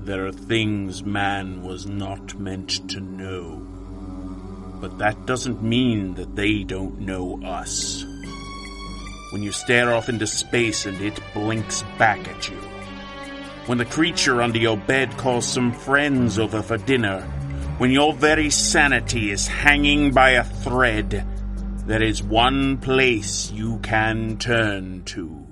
There are things man was not meant to know. But that doesn't mean that they don't know us. When you stare off into space and it blinks back at you. When the creature under your bed calls some friends over for dinner. When your very sanity is hanging by a thread. There is one place you can turn to.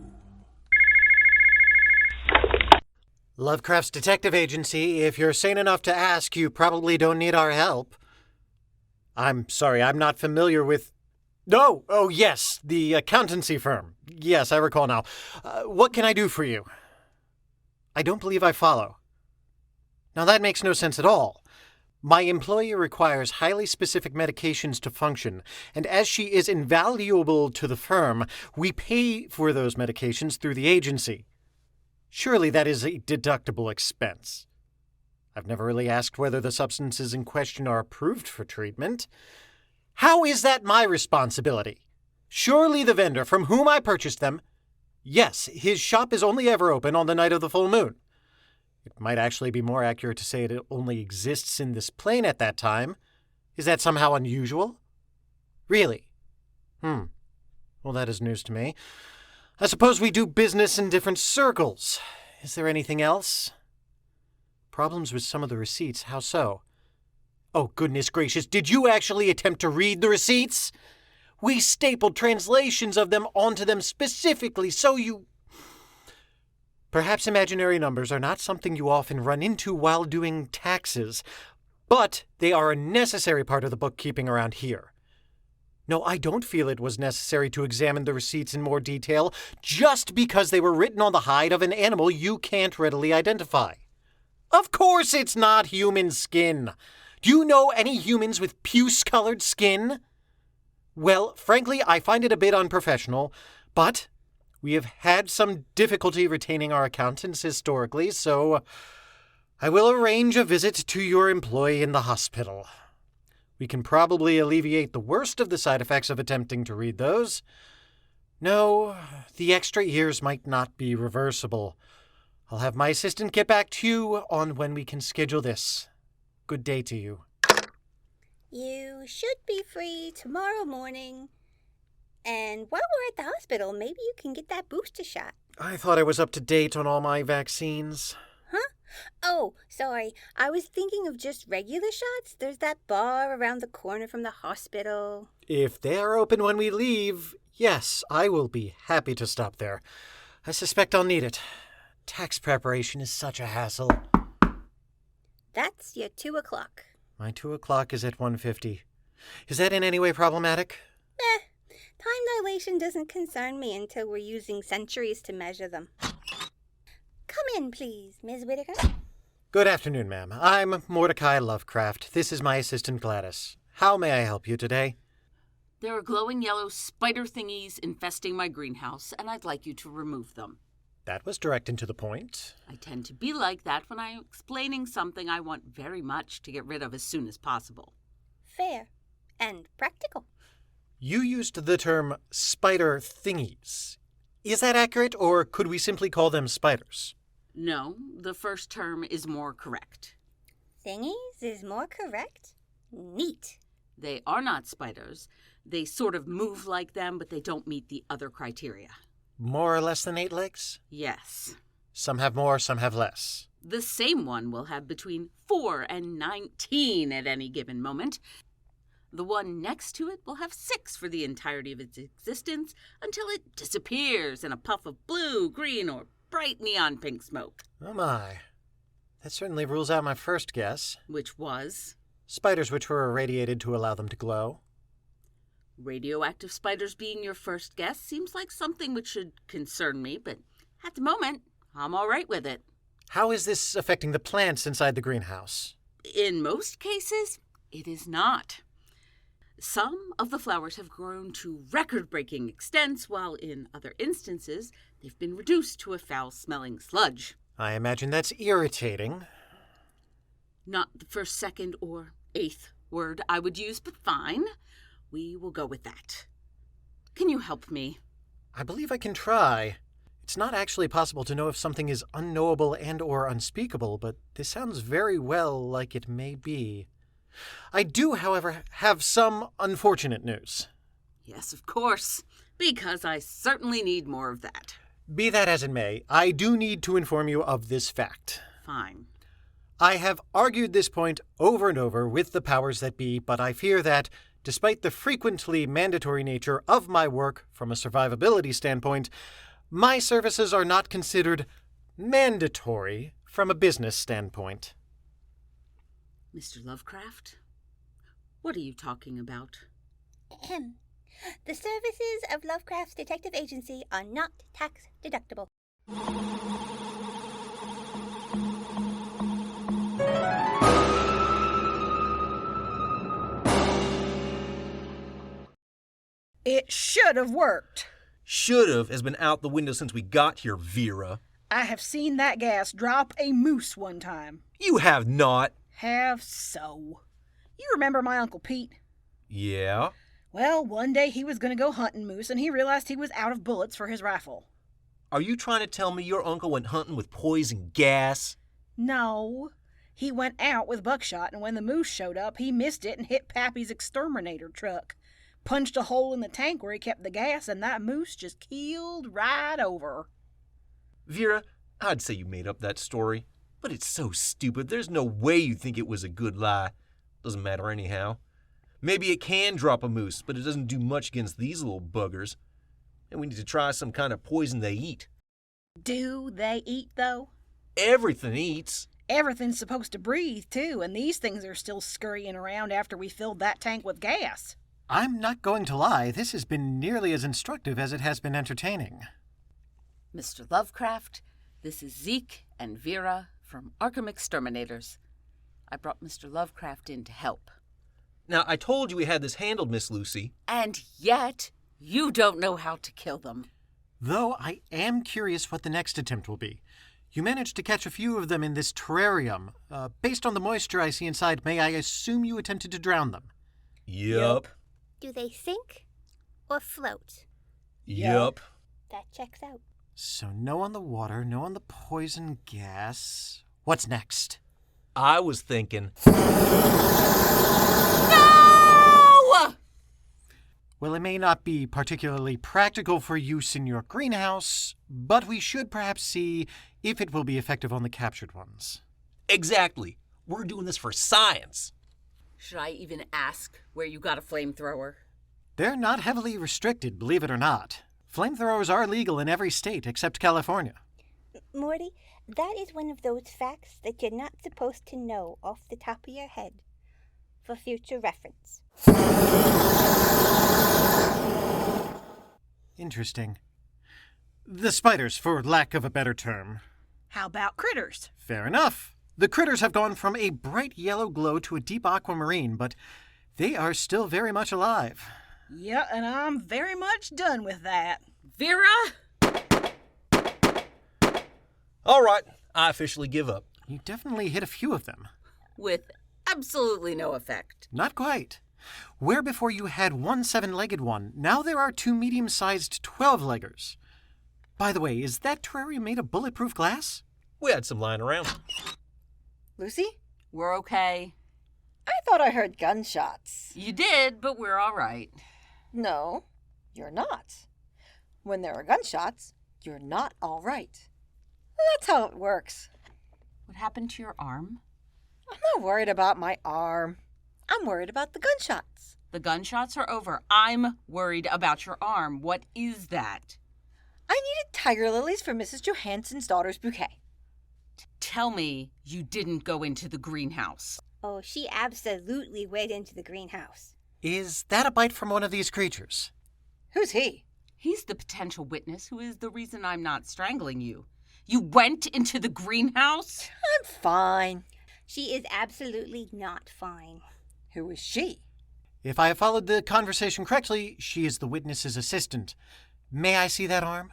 Lovecraft's detective agency. If you're sane enough to ask, you probably don't need our help. I'm sorry, I'm not familiar with... No! Oh, yes, the accountancy firm. Yes, I recall now. What can I do for you? I don't believe I follow. Now, that makes no sense at all. My employee requires highly specific medications to function, and as she is invaluable to the firm, we pay for those medications through the agency. Surely that is a deductible expense. I've never really asked whether the substances in question are approved for treatment. How is that my responsibility? Surely the vendor from whom I purchased them... Yes, his shop is only ever open on the night of the full moon. It might actually be more accurate to say it only exists in this plane at that time. Is that somehow unusual? Really? Well, that is news to me. I suppose we do business in different circles. Is there anything else? Problems with some of the receipts, how so? Oh, goodness gracious, did you actually attempt to read the receipts? We stapled translations of them onto them specifically so you... Perhaps imaginary numbers are not something you often run into while doing taxes, but they are a necessary part of the bookkeeping around here. No, I don't feel it was necessary to examine the receipts in more detail just because they were written on the hide of an animal you can't readily identify. Of course it's not human skin. Do you know any humans with puce-colored skin? Well, frankly, I find it a bit unprofessional, but we have had some difficulty retaining our accountants historically, so I will arrange a visit to your employee in the hospital. We can probably alleviate the worst of the side effects of attempting to read those. No, the extra years might not be reversible. I'll have my assistant get back to you on when we can schedule this. Good day to you. You should be free tomorrow morning. And while we're at the hospital, maybe you can get that booster shot. I thought I was up to date on all my vaccines. Huh? Oh, sorry. I was thinking of just regular shots. There's that bar around the corner from the hospital. If they're open when we leave, yes, I will be happy to stop there. I suspect I'll need it. Tax preparation is such a hassle. That's your 2 o'clock. My 2 o'clock is at 1:50. Is that in any way problematic? Time dilation doesn't concern me until we're using centuries to measure them. Come in, please, Ms. Whittaker. Good afternoon, ma'am. I'm Mordecai Lovecraft. This is my assistant, Gladys. How may I help you today? There are glowing yellow spider thingies infesting my greenhouse, and I'd like you to remove them. That was direct and to the point. I tend to be like that when I'm explaining something I want very much to get rid of as soon as possible. Fair and practical. You used the term spider thingies. Is that accurate, or could we simply call them spiders? No, the first term is more correct. Thingies is more correct? Neat. They are not spiders. They sort of move like them, but they don't meet the other criteria. More or less than 8 legs? Yes. Some have more, some have less. The same one will have between 4 and 19 at any given moment. The one next to it will have 6 for the entirety of its existence until it disappears in a puff of blue, green, or bright neon pink smoke. Oh my. That certainly rules out my first guess. Which was? Spiders which were irradiated to allow them to glow. Radioactive spiders being your first guess seems like something which should concern me, but at the moment, I'm all right with it. How is this affecting the plants inside the greenhouse? In most cases, it is not. Some of the flowers have grown to record-breaking extents, while in other instances, they've been reduced to a foul-smelling sludge. I imagine that's irritating. Not the first, second, or 8th word I would use, but fine. We will go with that. Can you help me? I believe I can try. It's not actually possible to know if something is unknowable and or unspeakable, but this sounds very well like it may be. I do, however, have some unfortunate news. Yes, of course, because I certainly need more of that. Be that as it may, I do need to inform you of this fact. Fine. I have argued this point over and over with the powers that be, but I fear that, despite the frequently mandatory nature of my work from a survivability standpoint, my services are not considered mandatory from a business standpoint. Mr. Lovecraft? What are you talking about? Ahem. The services of Lovecraft's detective agency are not tax deductible. It should have worked. Should've has been out the window since we got here, Vera. I have seen that gas drop a moose one time. You have not. Have so. You remember my Uncle Pete? Yeah? Well, one day he was going to go hunting moose and he realized he was out of bullets for his rifle. Are you trying to tell me your uncle went hunting with poison gas? No. He went out with buckshot, and when the moose showed up, he missed it and hit Pappy's exterminator truck. Punched a hole in the tank where he kept the gas, and that moose just keeled right over. Vera, I'd say you made up that story. But it's so stupid, there's no way you think it was a good lie. Doesn't matter anyhow. Maybe it can drop a moose, but it doesn't do much against these little buggers. And we need to try some kind of poison they eat. Do they eat, though? Everything eats. Everything's supposed to breathe, too, and these things are still scurrying around after we filled that tank with gas. I'm not going to lie, this has been nearly as instructive as it has been entertaining. Mr. Lovecraft, this is Zeke and Vera from Arkham Exterminators. I brought Mr. Lovecraft in to help. Now, I told you we had this handled, Miss Lucy. And yet, you don't know how to kill them. Though I am curious what the next attempt will be. You managed to catch a few of them in this terrarium. Based on the moisture I see inside, may I assume you attempted to drown them? Yup. Do they sink or float? Yup. That checks out. So no on the water, no on the poison gas. What's next? I was thinking... No! Well, it may not be particularly practical for use in your greenhouse, but we should perhaps see if it will be effective on the captured ones. Exactly. We're doing this for science. Should I even ask where you got a flamethrower? They're not heavily restricted, believe it or not. Flamethrowers are legal in every state except California. Morty, that is one of those facts that you're not supposed to know off the top of your head. For future reference. Interesting. The spiders, for lack of a better term. How about critters? Fair enough. The critters have gone from a bright yellow glow to a deep aquamarine, but they are still very much alive. Yeah, and I'm very much done with that. Vera? All right, I officially give up. You definitely hit a few of them. With absolutely no effect. Not quite. Where before you had one 7-legged one, now there are 2 medium-sized 12-leggers. By the way, is that terrarium made of bulletproof glass? We had some lying around. Lucy? We're okay. I thought I heard gunshots. You did, but we're all right. No, you're not. When there are gunshots, you're not all right. That's how it works. What happened to your arm? I'm not worried about my arm. I'm worried about the gunshots. The gunshots are over. I'm worried about your arm. What is that? I needed tiger lilies for Mrs. Johansson's daughter's bouquet. Tell me you didn't go into the greenhouse. Oh, she absolutely went into the greenhouse. Is that a bite from one of these creatures? Who's he? He's the potential witness who is the reason I'm not strangling you. You went into the greenhouse? I'm fine. She is absolutely not fine. Who is she? If I have followed the conversation correctly, she is the witness's assistant. May I see that arm?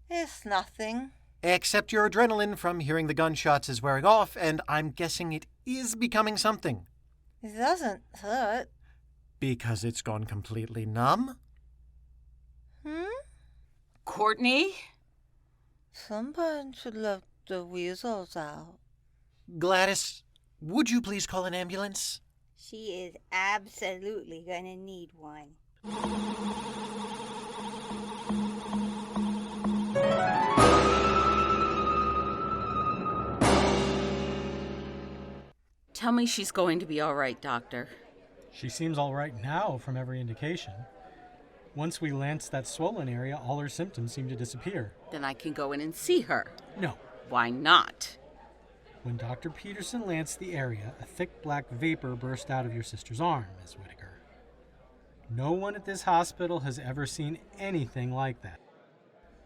It's nothing. Except your adrenaline from hearing the gunshots is wearing off, and I'm guessing it is becoming something. It doesn't hurt. Because it's gone completely numb? Hmm? Courtney? Someone should let the weasels out. Gladys, would you please call an ambulance? She is absolutely gonna need one. Tell me she's going to be all right, Doctor. She seems all right now from every indication. Once we lanced that swollen area, all her symptoms seem to disappear. Then I can go in and see her. No. Why not? When Dr. Peterson lanced the area, a thick black vapor burst out of your sister's arm, Miss Whittaker. No one at this hospital has ever seen anything like that.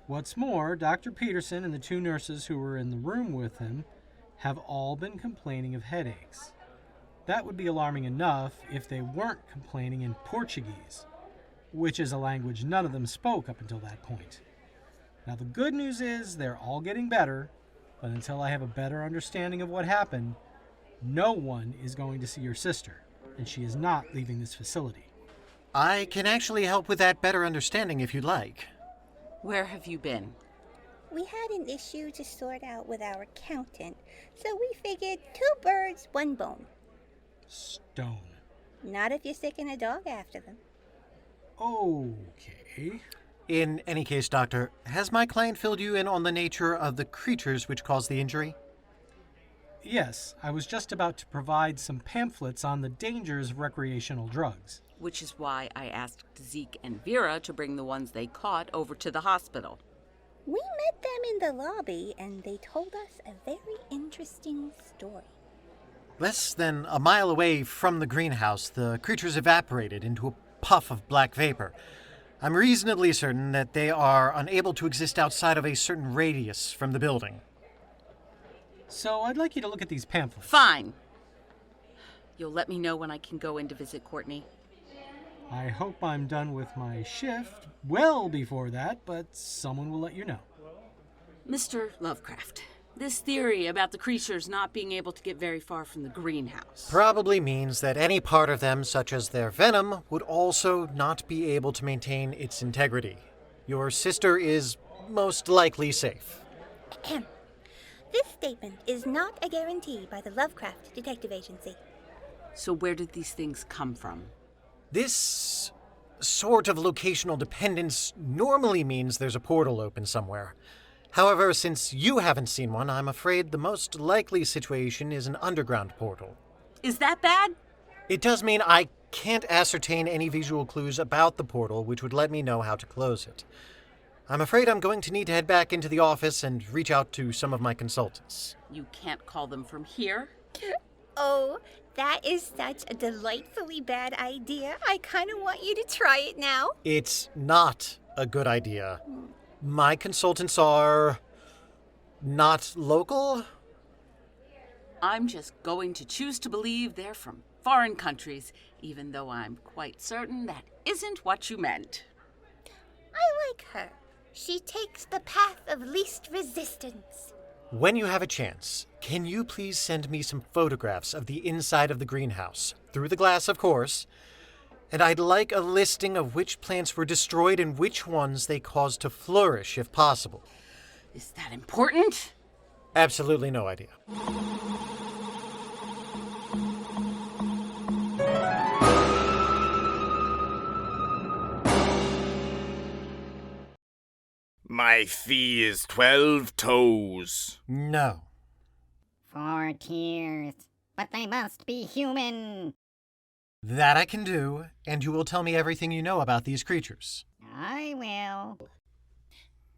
What's more, Dr. Peterson and the 2 nurses who were in the room with him have all been complaining of headaches. That would be alarming enough if they weren't complaining in Portuguese, which is a language none of them spoke up until that point. Now the good news is they're all getting better, but until I have a better understanding of what happened, no one is going to see your sister, and she is not leaving this facility. I can actually help with that better understanding if you'd like. Where have you been? We had an issue to sort out with our accountant, so we figured 2 birds, 1 bone. Stone. Not if you're sticking a dog after them. Okay. In any case, Doctor, has my client filled you in on the nature of the creatures which caused the injury? Yes, I was just about to provide some pamphlets on the dangers of recreational drugs. Which is why I asked Zeke and Vera to bring the ones they caught over to the hospital. We met them in the lobby, and they told us a very interesting story. Less than a mile away from the greenhouse, the creatures evaporated into a puff of black vapor. I'm reasonably certain that they are unable to exist outside of a certain radius from the building. So I'd like you to look at these pamphlets. Fine. You'll let me know when I can go in to visit Courtney. I hope I'm done with my shift well before that, but someone will let you know. Mr. Lovecraft, this theory about the creatures not being able to get very far from the greenhouse. Probably means that any part of them, such as their venom, would also not be able to maintain its integrity. Your sister is most likely safe. This statement is not a guarantee by the Lovecraft Detective Agency. So where did these things come from? This sort of locational dependence normally means there's a portal open somewhere. However, since you haven't seen one, I'm afraid the most likely situation is an underground portal. Is that bad? It does mean I can't ascertain any visual clues about the portal which would let me know how to close it. I'm afraid I'm going to need to head back into the office and reach out to some of my consultants. You can't call them from here? Oh, that is such a delightfully bad idea. I kind of want you to try it now. It's not a good idea. My consultants are not local? I'm just going to choose to believe they're from foreign countries, even though I'm quite certain that isn't what you meant. I like her. She takes the path of least resistance. When you have a chance, can you please send me some photographs of the inside of the greenhouse? Through the glass, of course. And I'd like a listing of which plants were destroyed and which ones they caused to flourish, if possible. Is that important? Absolutely no idea. My fee is 12 toes. No. 4 tears, but they must be human. That I can do, and you will tell me everything you know about these creatures. I will.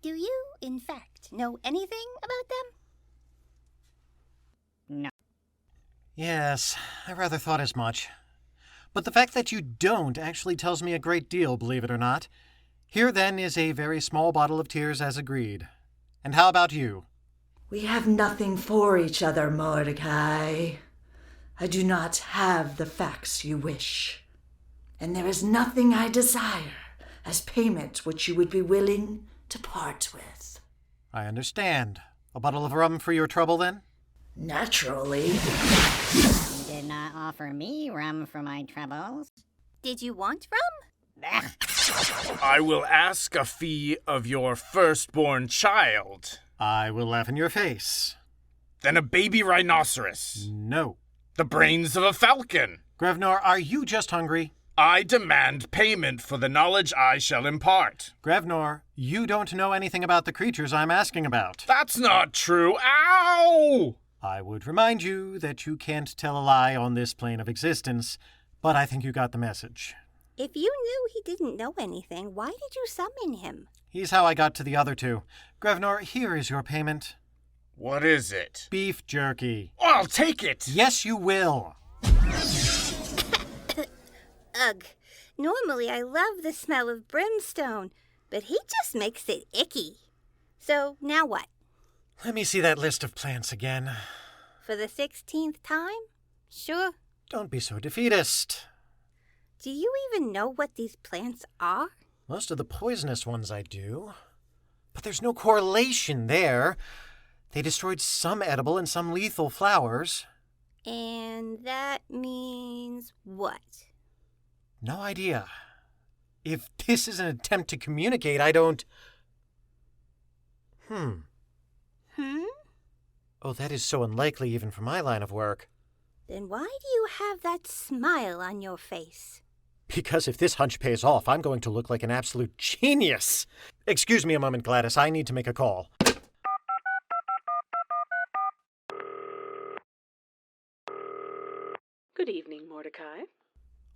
Do you, in fact, know anything about them? No. Yes, I rather thought as much. But the fact that you don't actually tells me a great deal, believe it or not. Here, then, is a very small bottle of tears as agreed. And how about you? We have nothing for each other, Mordecai. I do not have the facts you wish. And there is nothing I desire as payment which you would be willing to part with. I understand. A bottle of rum for your trouble, then? Naturally. You did not offer me rum for my troubles. Did you want rum? I will ask a fee of your firstborn child. I will laugh in your face. Then a baby rhinoceros. No. The brains of a falcon. Grevnor, are you just hungry? I demand payment for the knowledge I shall impart. Grevnor, you don't know anything about the creatures I'm asking about. That's not true. Ow! I would remind you that you can't tell a lie on this plane of existence, but I think you got the message. If you knew he didn't know anything, why did you summon him? He's how I got to the other two. Grevnor, here is your payment. What is it? Beef jerky. I'll take it! Yes, you will. Ugh. Normally I love the smell of brimstone, but he just makes it icky. So, now what? Let me see that list of plants again. For the 16th time? Sure. Don't be so defeatist. Do you even know what these plants are? Most of the poisonous ones I do. But there's no correlation there. They destroyed some edible and some lethal flowers. And that means what? No idea. If this is an attempt to communicate, I don't... Oh, that is so unlikely even for my line of work. Then why do you have that smile on your face? Because if this hunch pays off, I'm going to look like an absolute genius. Excuse me a moment, Gladys. I need to make a call. Good evening, Mordecai.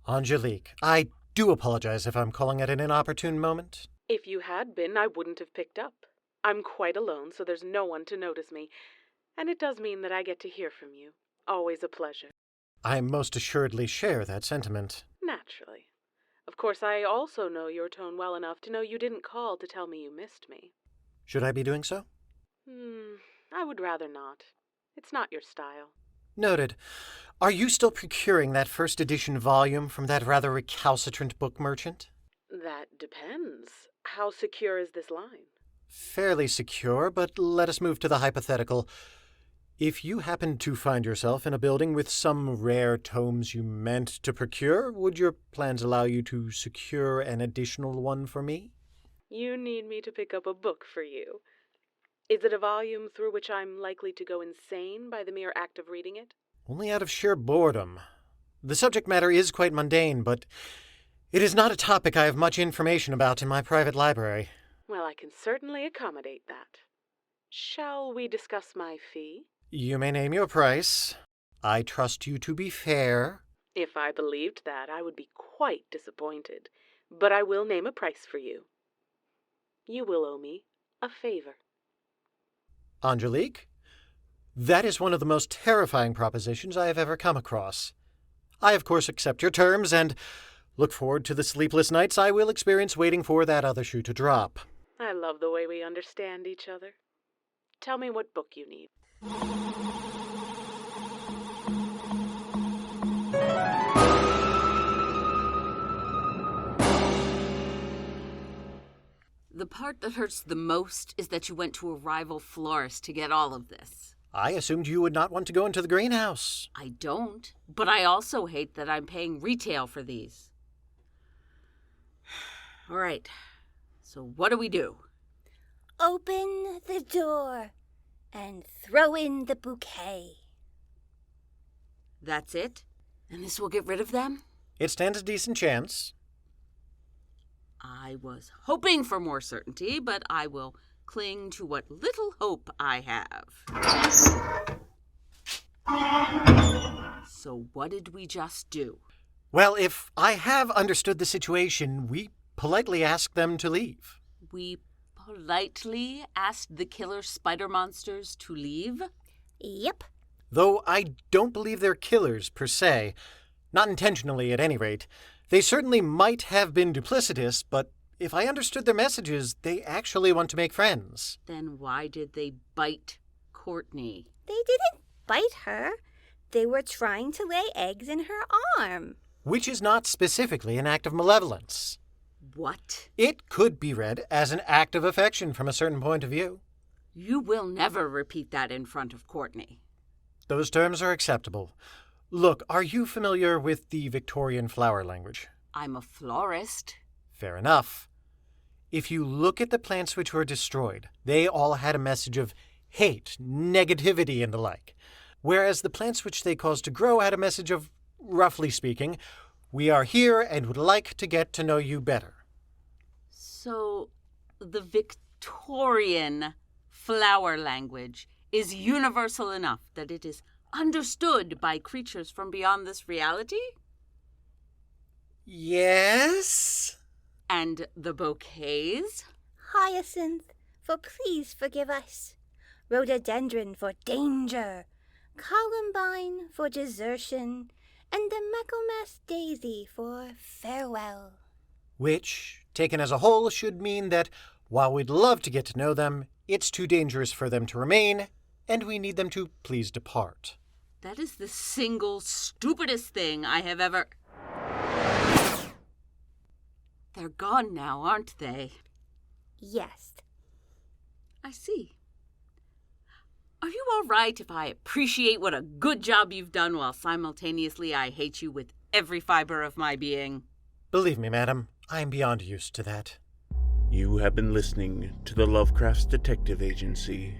Angelique, I do apologize if I'm calling at an inopportune moment. If you had been, I wouldn't have picked up. I'm quite alone, so there's no one to notice me. And it does mean that I get to hear from you. Always a pleasure. I most assuredly share that sentiment. Naturally. Of course, I also know your tone well enough to know you didn't call to tell me you missed me. Should I be doing so? I would rather not. It's not your style. Noted. Are you still procuring that first edition volume from that rather recalcitrant book merchant? That depends. How secure is this line? Fairly secure, but let us move to the hypothetical. If you happened to find yourself in a building with some rare tomes you meant to procure, would your plans allow you to secure an additional one for me? You need me to pick up a book for you. Is it a volume through which I'm likely to go insane by the mere act of reading it? Only out of sheer boredom. The subject matter is quite mundane, but it is not a topic I have much information about in my private library. Well, I can certainly accommodate that. Shall we discuss my fee? You may name your price. I trust you to be fair. If I believed that, I would be quite disappointed. But I will name a price for you. You will owe me a favor. Angelique, that is one of the most terrifying propositions I have ever come across. I, of course, accept your terms and look forward to the sleepless nights I will experience waiting for that other shoe to drop. I love the way we understand each other. Tell me what book you need. The part that hurts the most is that you went to a rival florist to get all of this. I assumed you would not want to go into the greenhouse. I don't, but I also hate that I'm paying retail for these. All right, so what do we do? Open the door and throw in the bouquet. That's it? And this will get rid of them? It stands a decent chance. I was hoping for more certainty, but I will cling to what little hope I have. So what did we just do? Well, if I have understood the situation, we politely asked them to leave. We politely asked the killer spider monsters to leave? Yep. Though I don't believe they're killers, per se. Not intentionally, at any rate. They certainly might have been duplicitous, but if I understood their messages, they actually want to make friends. Then why did they bite Courtney? They didn't bite her. They were trying to lay eggs in her arm. Which is not specifically an act of malevolence. What? It could be read as an act of affection from a certain point of view. You will never repeat that in front of Courtney. Those terms are acceptable. Look, are you familiar with the Victorian flower language? I'm a florist. Fair enough. If you look at the plants which were destroyed, they all had a message of hate, negativity, and the like. Whereas the plants which they caused to grow had a message of, roughly speaking, we are here and would like to get to know you better. So, the Victorian flower language is universal enough that it is understood by creatures from beyond this reality? Yes? And the bouquets? Hyacinth, for please forgive us. Rhododendron for danger. Columbine for desertion. And the Michaelmas daisy for farewell. Which, taken as a whole, should mean that while we'd love to get to know them, it's too dangerous for them to remain, and we need them to please depart. That is the single stupidest thing I have ever... They're gone now, aren't they? Yes. I see. Are you all right if I appreciate what a good job you've done while simultaneously I hate you with every fiber of my being? Believe me, madam, I am beyond used to that. You have been listening to the Lovecraft's Detective Agency,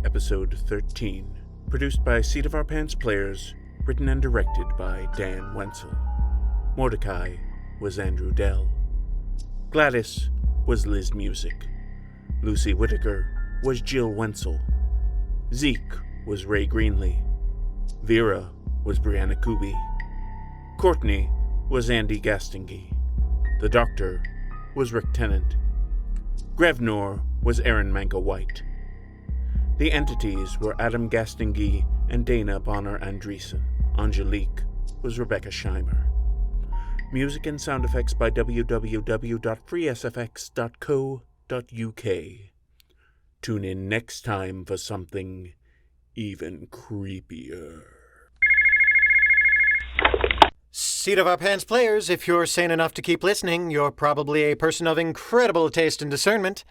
Episode 13, produced by Seat of Our Pants players, written and directed by Dan Wenzel. Mordecai was Andrew Dell. Gladys was Liz Music. Lucy Whittaker was Jill Wenzel. Zeke was Ray Greenlee. Vera was Brianna Kuby. Courtney was Andy Gastingy. The Doctor was Rick Tennant. Grevnor was Aaron Manka White. The entities were Adam Gastingy and Dana Bonner Andreessen. Angelique was Rebecca Scheimer. Music and sound effects by www.freesfx.co.uk. Tune in next time for something even creepier. Seat of Our Pants players, if you're sane enough to keep listening, you're probably a person of incredible taste and discernment.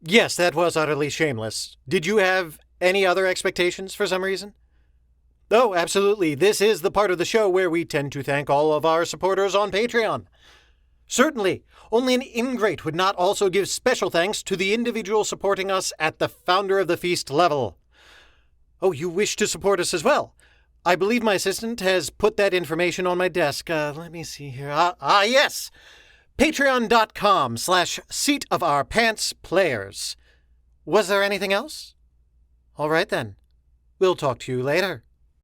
Yes, that was utterly shameless. Did you have any other expectations for some reason? Oh, absolutely. This is the part of the show where we tend to thank all of our supporters on Patreon. Certainly, only an ingrate would not also give special thanks to the individual supporting us at the Founder of the Feast level. Oh, you wish to support us as well? I believe my assistant has put that information on my desk. Let me see here. Yes! Patreon.com/seatofourpantsplayers. Was there anything else? All right then. We'll talk to you later.